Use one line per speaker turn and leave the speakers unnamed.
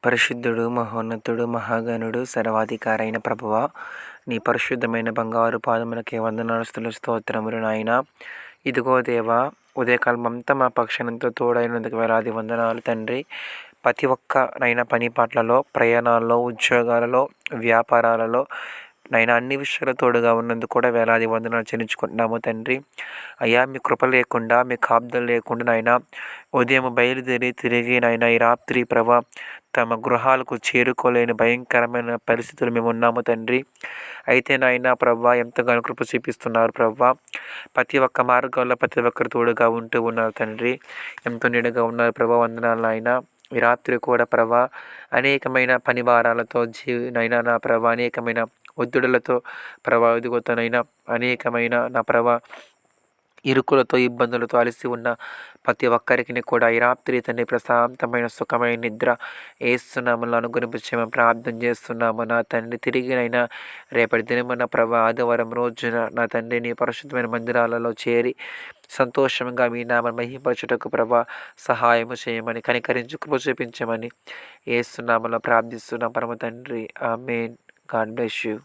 పరిశుద్ధుడు, మహోన్నతుడు, మహాగణుడు, సర్వాధికారైన ప్రభువా, నీ పరిశుద్ధమైన బంగారు పాదములకే వందనాలు, స్తుతులు, స్తోత్రములు నాయన. ఇదిగో దేవా, ఉదయకాలం అంతా మా పక్షానంతో తోడైనందుకు వేలాది వందనాలు తండ్రి. ప్రతి ఒక్క నైనా పని పాటలలో, ప్రయాణాల్లో, ఉద్యోగాలలో, వ్యాపారాలలో నైనా అన్ని విషయాలు తోడుగా ఉన్నందుకు కూడా వేలాది వందనాలు చెల్లించుకుంటున్నాము తండ్రి. అయ్యా, మీ కృప లేకుండా, మీ కాపుదల లేకుండా నాయన ఉదయం బయలుదేరి తిరిగి నాయన ఈ రాత్రి ప్రభా తమ గృహాలకు చేరుకోలేని భయంకరమైన పరిస్థితులు మేము ఉన్నాము తండ్రి. అయితే నాయన ప్రభా ఎంతగానో కృప చూపిస్తున్నారు ప్రభా. ప్రతి ఒక్క మార్గాల్లో ప్రతి ఒక్కరు తోడుగా ఉంటూ ఉన్నారు తండ్రి. ఎంతో నీడగా ఉన్నారు ప్రభా. వందనాలు నాయన. ఈ రాత్రి కూడా ప్రభా అనేకమైన పని భారాలతో నైనా నా ప్రభా అనేకమైన ఒత్తిడులతో ప్రభా ఎదుగుతానైనా అనేకమైన నా ప్రభా ఇరుకులతో ఇబ్బందులతో అలసి ఉన్న ప్రతి ఒక్కరికి కూడా ఈ రాత్రి తండ్రి ప్రశాంతమైన సుఖమైన నిద్ర వేస్తున్నామని అనుగుణించమని ప్రార్థన చేస్తున్నాము నా తండ్రి. తిరిగినైనా రేపటి దినమున ప్రభా ఆదివారం రోజున నా తండ్రి నీ పరిశుద్ధమైన మందిరాలలో చేరి సంతోషంగా మీ నామ మహిమపరచుటకు ప్రభా సహాయము చేయమని, కనికరించి కృప చూపించమని ఏస్తున్నామలో ప్రార్థిస్తున్నాం పరమ తండ్రి. ఆమేన్. God bless you.